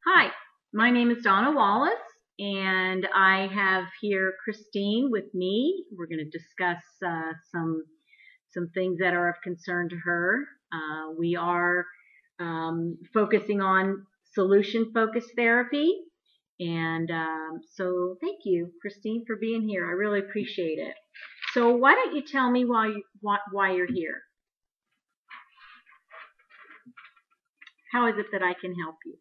Hi, my name is Donna Wallace, and I have here Christine with me. We're going to discuss some things that are of concern to her. We are focusing on solution-focused therapy, and so thank you, Christine, for being here. I really appreciate it. So why don't you tell me why you're here? How is it that I can help you?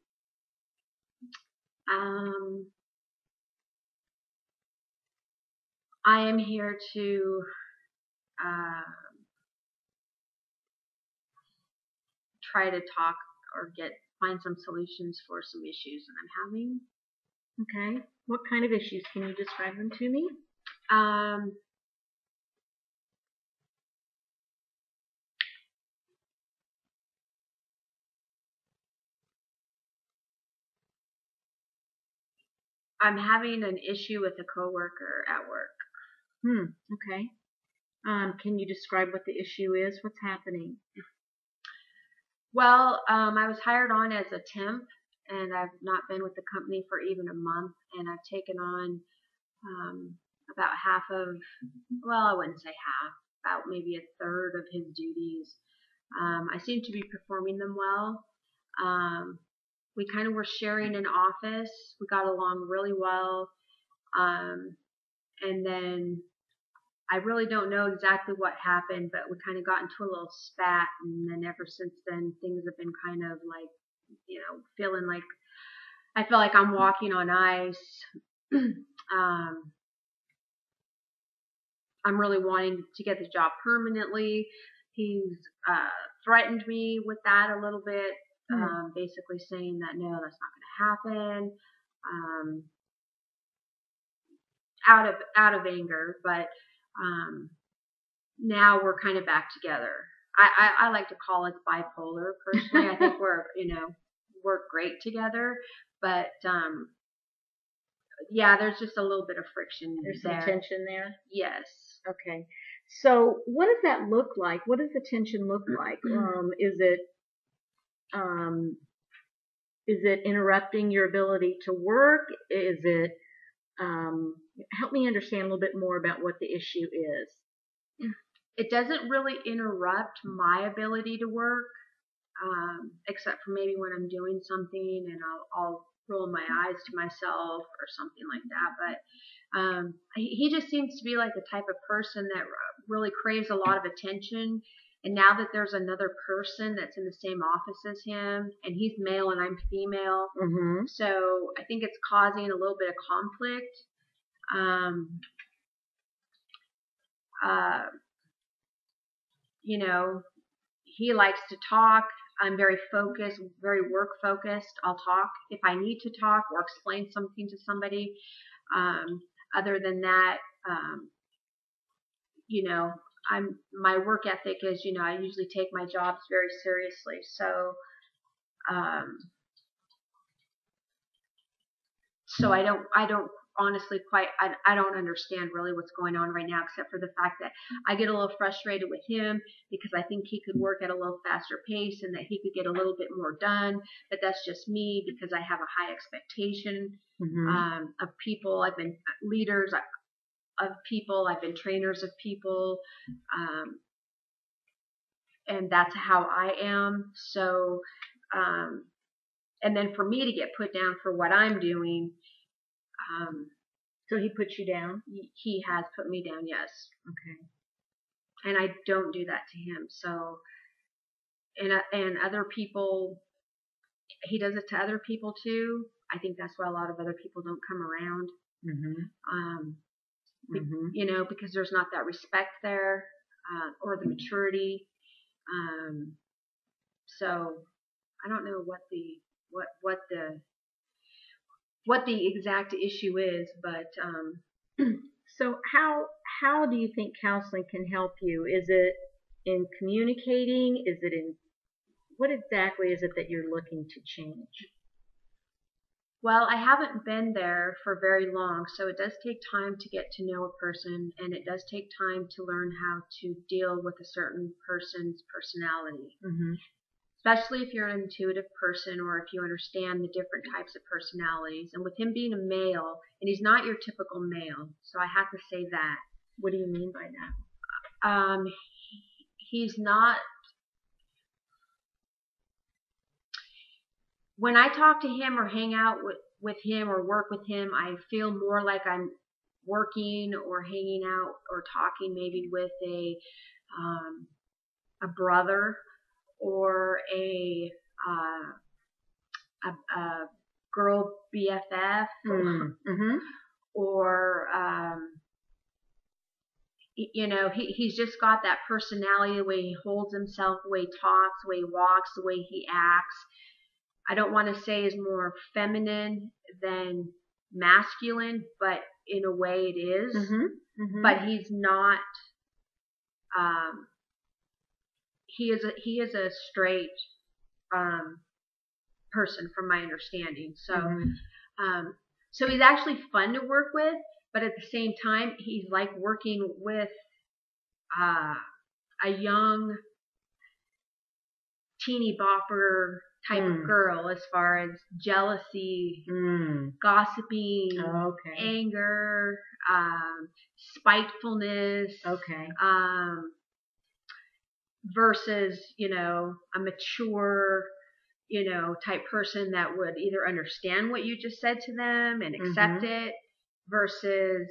I am here to try to talk or find some solutions for some issues that I'm having. Okay. What kind of issues? Can you describe them to me? I'm having an issue with a coworker at work. Okay. Can you describe what the issue is? What's happening? Well, I was hired on as a temp, and I've not been with the company for even a month, and I've taken on about half of, well, I wouldn't say half, about maybe a third of his duties. I seem to be performing them well. We kind of were sharing an office. We got along really well. And then I really don't know exactly what happened, but we kind of got into a little spat. And then ever since then, things have been kind of like, feeling like I feel like I'm walking on ice. I'm really wanting to get the job permanently. He's threatened me with that a little bit. Basically saying that no, that's not going to happen, out of anger. But now we're kind of back together. I like to call it bipolar. Personally, I think we're work great together. But yeah, there's just a little bit of friction. There's some tension there. Yes. Okay. So what does that look like? What does the tension look like? Is it interrupting your ability to work? Is it, help me understand a little bit more about what the issue is. It doesn't really interrupt my ability to work, except for maybe when I'm doing something and I'll roll my eyes to myself or something like that. But he just seems to be like the type of person that really craves a lot of attention. And now that there's another person that's in the same office as him, and he's male and I'm female, so I think it's causing a little bit of conflict. He likes to talk. I'm very focused, very work focused. I'll talk if I need to talk or explain something to somebody. Other than that, my work ethic is, I usually take my jobs very seriously. So, I don't honestly I don't understand really what's going on right now, except for the fact that I get a little frustrated with him because I think he could work at a little faster pace and that he could get a little bit more done. But that's just me because I have a high expectation of people. I've been leaders of people. I've been trainers of people. And that's how I am. So, and then for me to get put down for what I'm doing, so he puts you down? He has put me down, yes. Okay. And I don't do that to him. So, and other people, he does it to other people too. I think that's why a lot of other people don't come around. Because there's not that respect there, or the maturity. So I don't know what the exact issue is, but so how do you think counseling can help you? Is it in communicating? Is it in what exactly is it that you're looking to change? Well, I haven't been there for very long, so it does take time to get to know a person, and it does take time to learn how to deal with a certain person's personality. especially if you're an intuitive person or if you understand the different types of personalities. And with him being a male, and he's not your typical male, so I have to say that. What do you mean by that? He's not. When I talk to him or hang out with him or work with him, I feel more like I'm working or hanging out or talking maybe with a brother or a girl BFF Mm-hmm. or you know, he's just got that personality, the way he holds himself, the way he talks, the way he walks, the way he acts. I don't want to say is more feminine than masculine, but in a way it is. Mm-hmm. Mm-hmm. But he's not. He is a straight person, from my understanding. So, so he's actually fun to work with, but at the same time, he's like working with a young teeny bopper type of girl, as far as jealousy, gossiping, anger, spitefulness, versus, you know, a mature, you know, type person that would either understand what you just said to them and accept it, versus,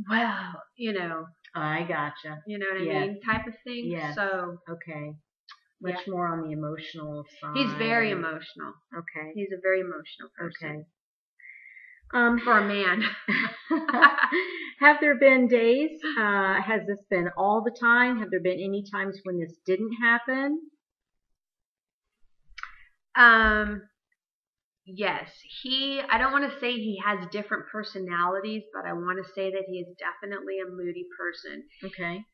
well, you know, I gotcha. You know what I mean? Type of thing. Yes. So much more on the emotional side. He's very emotional. Okay. He's a very emotional person. Okay. For a man. Have there been days, has this been all the time? Have there been any times when this didn't happen? Yes. I don't want to say he has different personalities, but I want to say that he is definitely a moody person. Okay.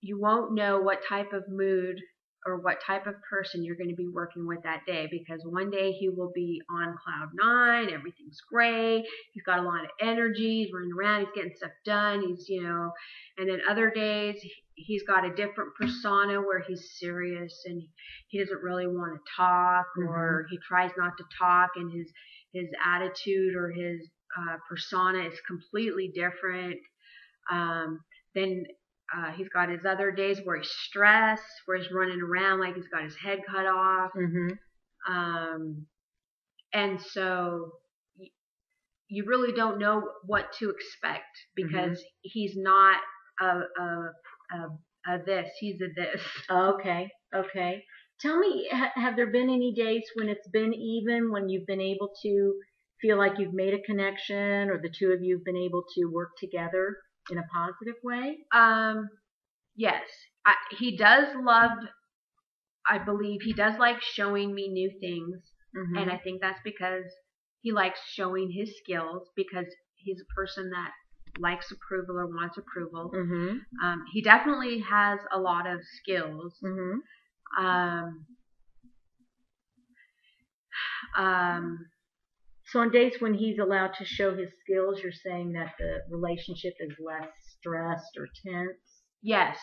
You won't know what type of mood or what type of person you're going to be working with that day, because one day he will be on cloud nine, everything's great, he's got a lot of energy, he's running around, he's getting stuff done, he's, you know, and then other days he's got a different persona where he's serious and he doesn't really want to talk, or he tries not to talk, and his attitude or his persona is completely different. Then he's got his other days where he's stressed, where he's running around like he's got his head cut off. And so you really don't know what to expect, because he's not a this, he's a this. Okay. Tell me, have there been any days when it's been even, when you've been able to feel like you've made a connection, or the two of you have been able to work together in a positive way? Yes. He does love, I believe he does like showing me new things. And I think that's because he likes showing his skills, because he's a person that likes approval or wants approval. He definitely has a lot of skills. So on days when he's allowed to show his skills, you're saying that the relationship is less stressed or tense? Yes.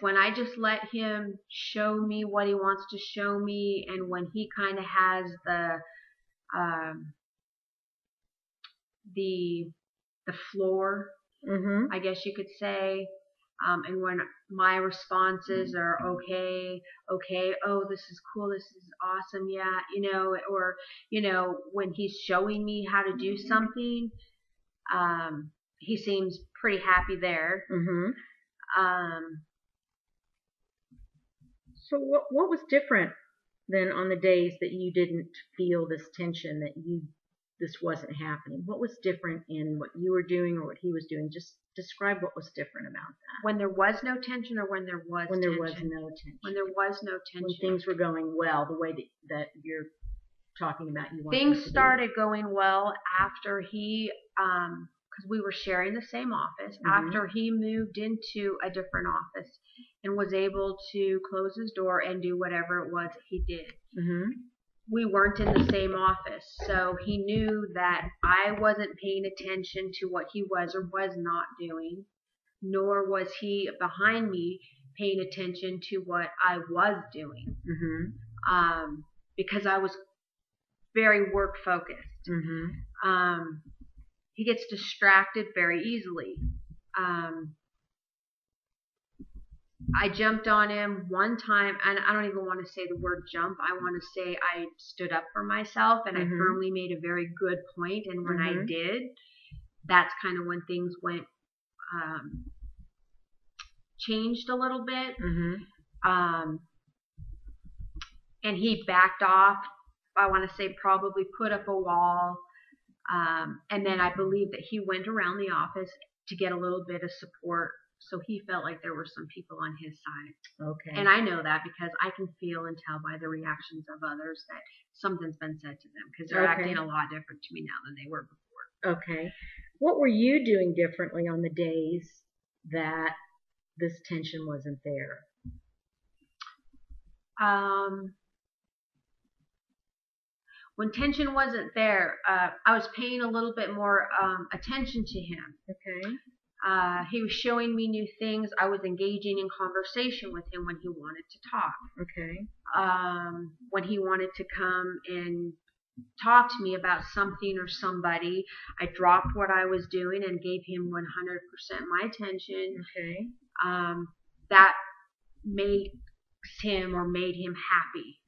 When I just let him show me what he wants to show me, and when he kind of has the floor, I guess you could say, and when my responses are okay, oh, this is cool, this is awesome, yeah, you know, or, you know, when he's showing me how to do something, he seems pretty happy there. So what was different then on the days that you didn't feel this tension, that this wasn't happening? What was different in what you were doing or what he was doing? Just describe what was different about that. When there was no tension, or when there was when tension? There was no tension. When there was no tension. When things were going well, the way that you're talking about, you want things started going well after he, because we were sharing the same office, after he moved into a different office and was able to close his door and do whatever it was he did. We weren't in the same office, so he knew that I wasn't paying attention to what he was or was not doing, nor was he behind me paying attention to what I was doing, because I was very work focused. He gets distracted very easily. I jumped on him one time, and I don't even want to say the word jump. I want to say I stood up for myself, and I firmly made a very good point. And when I did, that's kind of when things went, changed a little bit. And he backed off. I want to say probably put up a wall. And then I believe that he went around the office to get a little bit of support. So he felt like there were some people on his side. Okay. And I know that because I can feel and tell by the reactions of others that something's been said to them, because they're acting a lot different to me now than they were before. Okay. What were you doing differently on the days that this tension wasn't there? When tension wasn't there, I was paying a little bit more attention to him. Okay. He was showing me new things. I was engaging in conversation with him when he wanted to talk. Okay. When he wanted to come and talk to me about something or somebody, I dropped what I was doing and gave him 100% my attention. Okay. That made him happy.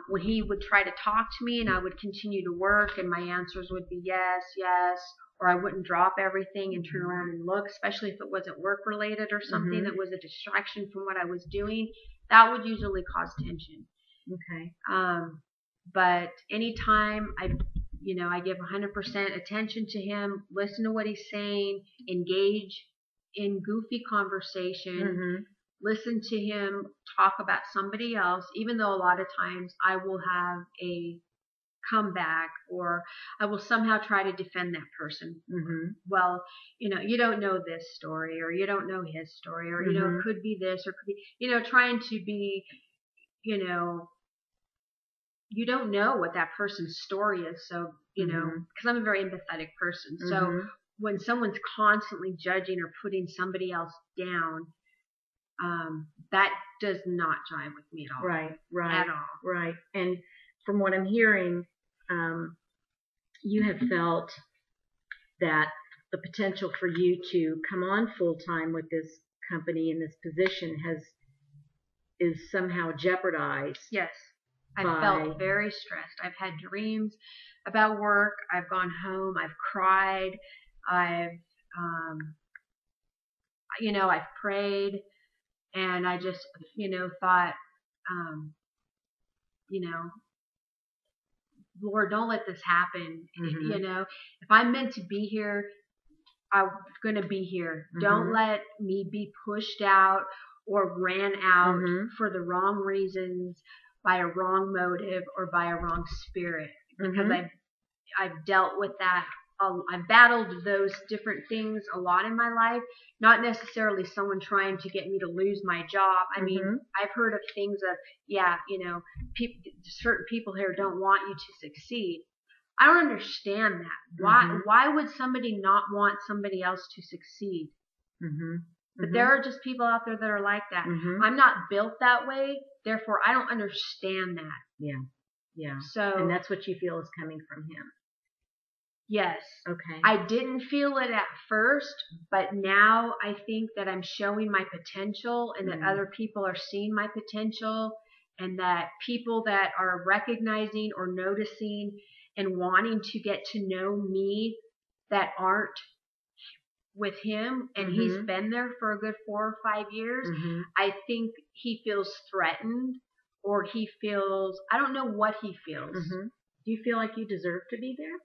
When he would try to talk to me and I would continue to work and my answers would be yes, yes, or I wouldn't drop everything and turn around and look, especially if it wasn't work related or something that was a distraction from what I was doing, that would usually cause tension. Okay. But anytime I give 100% attention to him, listen to what he's saying, engage in goofy conversation, listen to him talk about somebody else, even though a lot of times I will have a comeback or I will somehow try to defend that person. Well, you don't know this story, or you don't know his story, or, it could be this, or could be, trying to be, you don't know what that person's story is. So, because I'm a very empathetic person. So when someone's constantly judging or putting somebody else down, that does not jive with me at all. Right. At all. Right. And from what I'm hearing, you have felt that the potential for you to come on full time with this company in this position is somehow jeopardized. Yes. I felt very stressed. I've had dreams about work. I've gone home. I've cried. I've prayed. And I just, thought, Lord, don't let this happen. If I'm meant to be here, I'm going to be here. Don't let me be pushed out or ran out for the wrong reasons, by a wrong motive, or by a wrong spirit. Because I've dealt with that. I've battled those different things a lot in my life. Not necessarily someone trying to get me to lose my job. I mean, I've heard of things of, certain people here don't want you to succeed. I don't understand that. Why would somebody not want somebody else to succeed? But there are just people out there that are like that. I'm not built that way. Therefore, I don't understand that. Yeah. Yeah. So, and that's what you feel is coming from him. Yes. Okay. I didn't feel it at first, but now I think that I'm showing my potential, and that other people are seeing my potential, and that people that are recognizing or noticing and wanting to get to know me that aren't with him, and he's been there for a good 4 or 5 years, I think he feels threatened, or he feels, I don't know what he feels. Do you feel like you deserve to be there?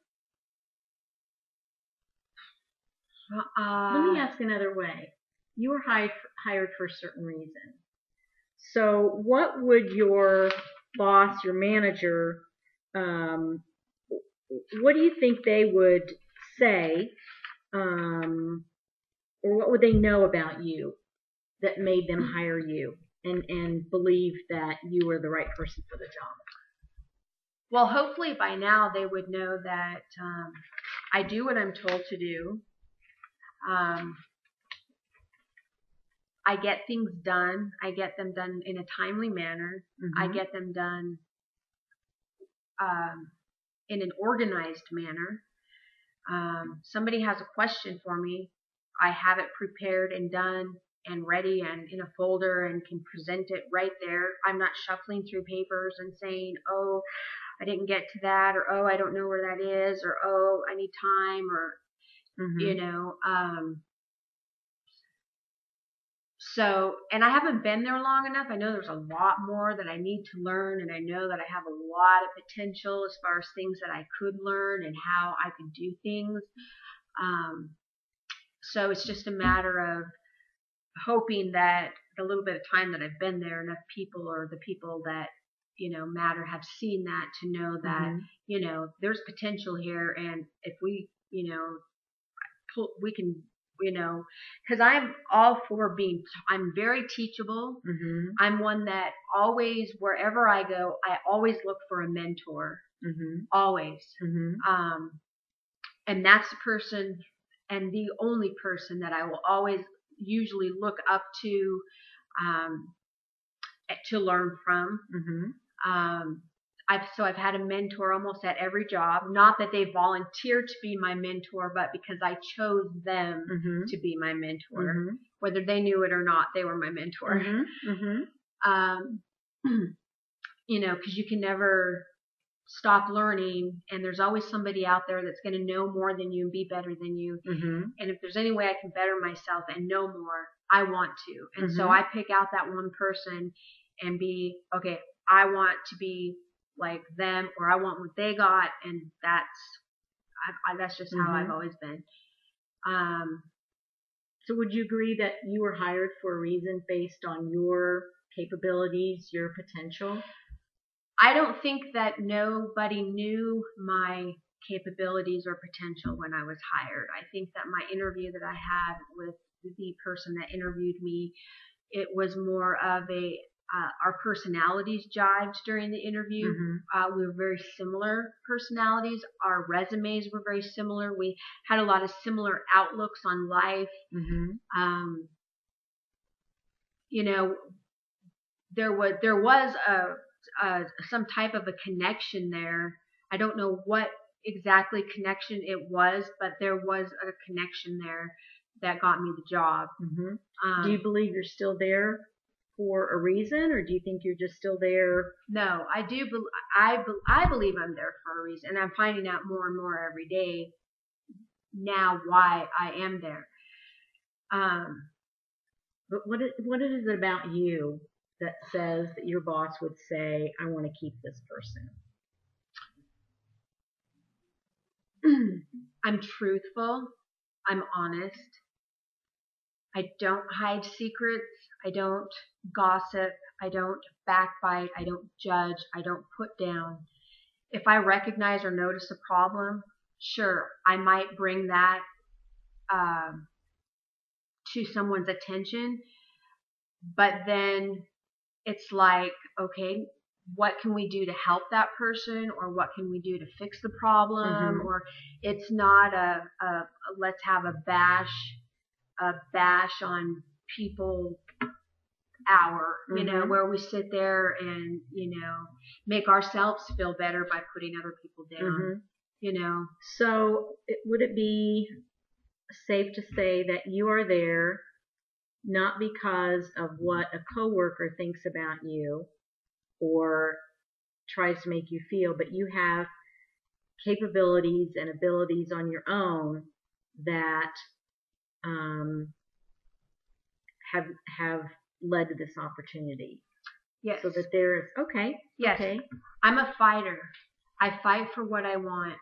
Let me ask another way. You were hired for a certain reason. So what would your boss, your manager, what do you think they would say, or what would they know about you that made them hire you and believe that you were the right person for the job? Well, hopefully by now they would know that I do what I'm told to do. I get things done. I get them done in a timely manner. I get them done in an organized manner. Somebody has a question for me, I have it prepared and done and ready and in a folder and can present it right there. I'm not shuffling through papers and saying, oh, I didn't get to that, or oh, I don't know where that is, or oh, I need time, or you know. So, and I haven't been there long enough. I know there's a lot more that I need to learn, and I know that I have a lot of potential as far as things that I could learn and how I could do things. So it's just a matter of hoping that the little bit of time that I've been there, enough people, or the people that, you know, matter, have seen that to know that, you know, there's potential here. And if we, you know, we can, you know, because I'm all for I'm very teachable. I'm one that always, wherever I go, I always look for a mentor. Always. And that's the person and the only person that I will always usually look up to learn from. I've had a mentor almost at every job. Not that they volunteered to be my mentor, but because I chose them to be my mentor. Whether they knew it or not, they were my mentor. You know, because you can never stop learning, and there's always somebody out there that's going to know more than you and be better than you. And if there's any way I can better myself and know more, I want to. And so I pick out that one person and be, okay, I want to be like them, or I want what they got, and that's just how I've always been. So would you agree that you were hired for a reason based on your capabilities, your potential? I don't think that nobody knew my capabilities or potential when I was hired. I think that my interview that I had with the person that interviewed me, it was more of our personalities jived during the interview. We were very similar personalities. Our resumes were very similar. We had a lot of similar outlooks on life. You know, there was some type of a connection there. I don't know what exactly connection it was, but there was a connection there that got me the job. Do you believe you're still there for a reason, or do you think you're just still there? No, I do. I believe I'm there for a reason, and I'm finding out more and more every day now why I am there. But what is it about you that says that your boss would say, I want to keep this person? I'm truthful. I'm honest. I don't hide secrets. I don't gossip. I don't backbite. I don't judge. I don't put down. If I recognize or notice a problem, sure, I might bring that to someone's attention. But then it's like, okay, what can we do to help that person, or what can we do to fix the problem? Or it's not a let's have a bash on people hour, you know, where we sit there and, you know, make ourselves feel better by putting other people down, you know. So would it be safe to say that you are there not because of what a coworker thinks about you or tries to make you feel, but you have capabilities and abilities on your own that have led to this opportunity? Yes. So that there is, okay. Yes. Okay. I'm a fighter. I fight for what I want.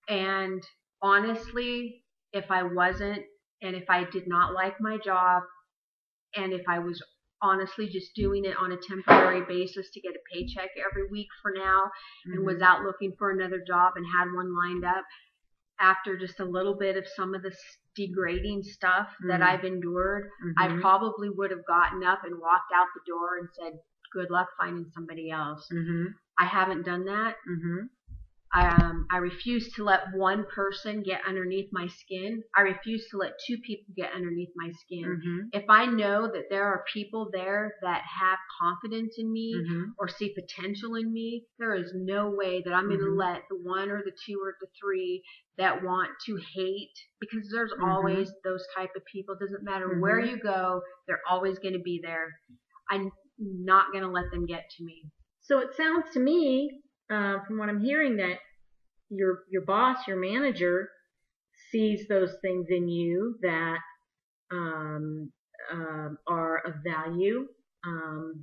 And honestly, if I wasn't, and if I did not like my job, and if I was honestly just doing it on a temporary basis to get a paycheck every week for now, and was out looking for another job and had one lined up, after just a little bit of some of the degrading stuff that I've endured, I probably would have gotten up and walked out the door and said, good luck finding somebody else. I haven't done that. I refuse to let one person get underneath my skin. I refuse to let two people get underneath my skin. If I know that there are people there that have confidence in me or see potential in me, there is no way that I'm going to let the one or the two or the three that want to hate, because there's always those type of people. It doesn't matter where you go, they're always going to be there. I'm not going to let them get to me. So it sounds to me, from what I'm hearing, that your boss, your manager, sees those things in you that are of value,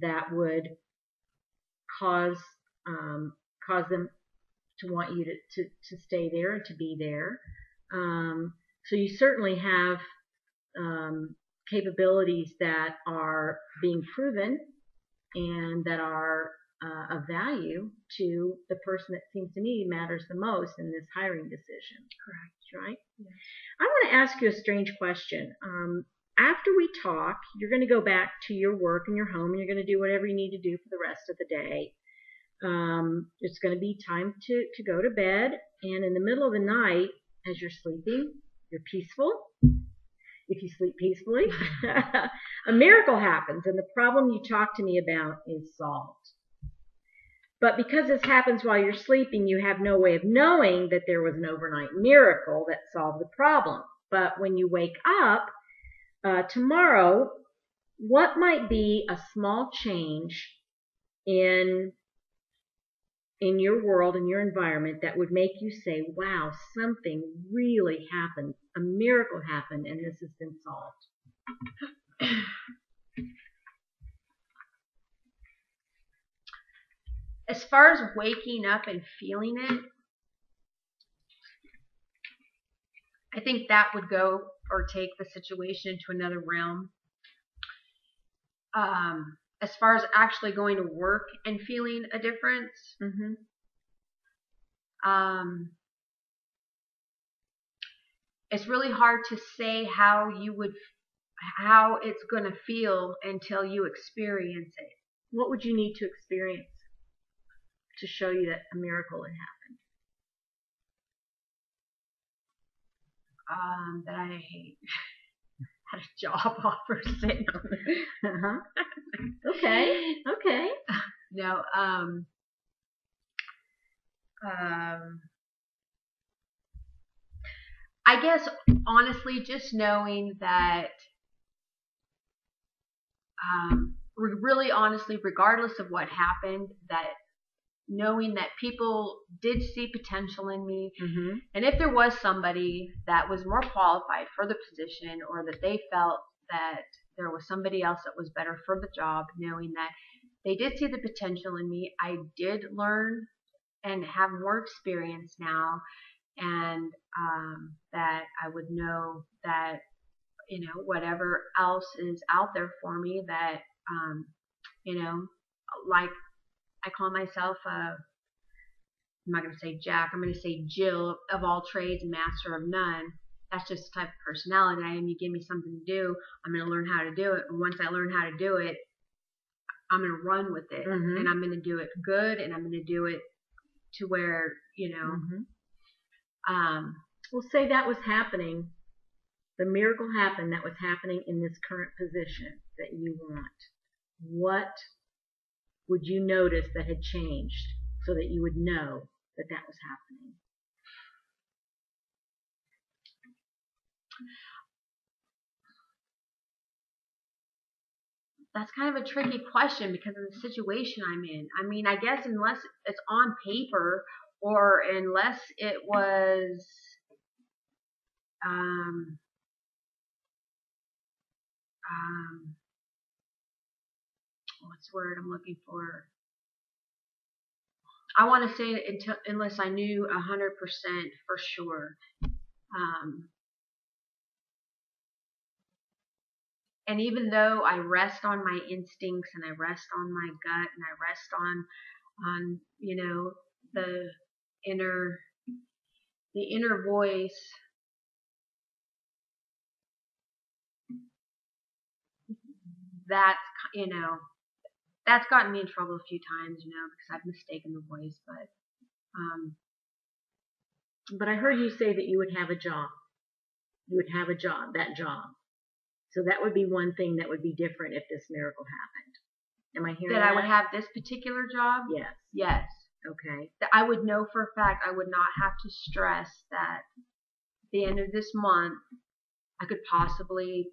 that would cause them to want you to stay there and to be there. So you certainly have capabilities that are being proven and that are of value to the person that seems to me matters the most in this hiring decision. Correct, right? Yeah. I want to ask you a strange question. After we talk, you're going to go back to your work and your home, and you're going to do whatever you need to do for the rest of the day. It's going to be time to go to bed, and in the middle of the night, as you're sleeping, you're peaceful. If you sleep peacefully, a miracle happens, and the problem you talk to me about is solved. But because this happens while you're sleeping, you have no way of knowing that there was an overnight miracle that solved the problem. But when you wake up tomorrow, what might be a small change in your world, in your environment, that would make you say, wow, something really happened, a miracle happened, and this has been solved? As far as waking up and feeling it, I think that would go or take the situation into another realm. As far as actually going to work and feeling a difference, it's really hard to say how it's going to feel until you experience it. What would you need to experience to show you that a miracle had happened? That I had a job offer sitting on Okay. No, I guess honestly, just knowing that, really honestly, regardless of what happened, that knowing that people did see potential in me, and if there was somebody that was more qualified for the position, or that they felt that there was somebody else that was better for the job, knowing that they did see the potential in me, I did learn and have more experience now, and that I would know that, whatever else is out there for me, that, like, I call myself I'm not going to say Jack, I'm going to say Jill, of all trades, master of none. That's just the type of personality I am. You give me something to do, I'm going to learn how to do it. And once I learn how to do it, I'm going to run with it. And I'm going to do it good, and I'm going to do it to where, Well, say that was happening. The miracle happened that was happening in this current position that you want. What would you notice that had changed so that you would know that that was happening? That's kind of a tricky question because of the situation I'm in. I mean, I guess unless it's on paper, or unless it was, what's the word I'm looking for? I want to say unless I knew 100% for sure. And even though I rest on my instincts, and I rest on my gut, and I rest on the inner voice, that's that's gotten me in trouble a few times, because I've mistaken the voice. But But I heard you say that you would have a job. You would have a job, that job. So that would be one thing that would be different if this miracle happened. Am I hearing That that? I would have this particular job? Yes. Yes. Okay. That I would know for a fact I would not have to stress that at the end of this month I could possibly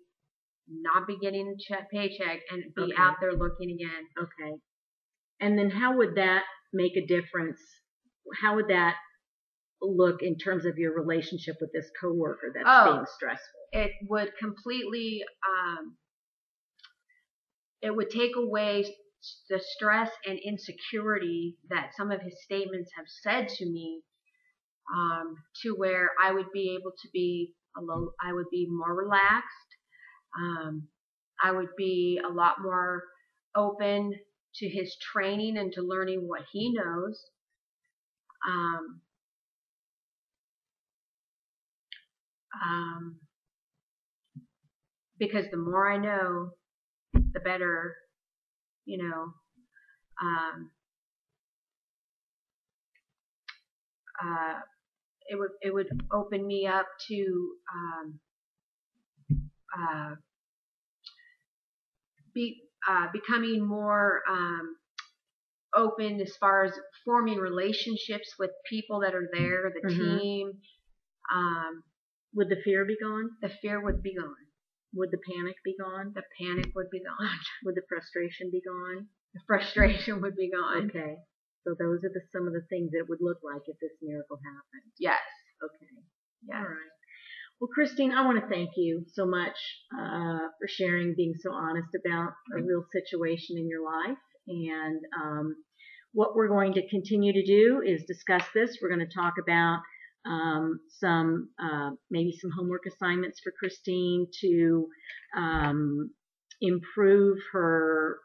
not be getting a paycheck and be out there looking again. Okay. And then how would that make a difference? How would that look in terms of your relationship with this coworker that's being stressful? It would completely, it would take away the stress and insecurity that some of his statements have said to me, to where I would be able to be alone. I would be more relaxed. I would be a lot more open to his training and to learning what he knows. Because the more I know, the better, you know, it would open me up to becoming more open as far as forming relationships with people that are there, the team. Would the fear be gone? The fear would be gone. Would the panic be gone? The panic would be gone. Would the frustration be gone? The frustration would be gone. Okay. So those are some of the things that it would look like if this miracle happened. Yes. Okay. Yes. All right. Well, Christine, I want to thank you so much for sharing, being so honest about a real situation in your life. And what we're going to continue to do is discuss this. We're going to talk about maybe some homework assignments for Christine to improve her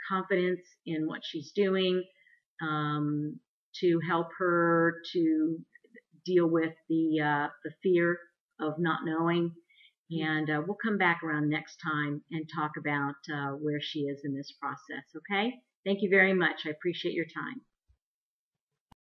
confidence in what she's doing, to help her to deal with the fear of not knowing. And we'll come back around next time and talk about where she is in this process. Okay? Thank you very much. I appreciate your time.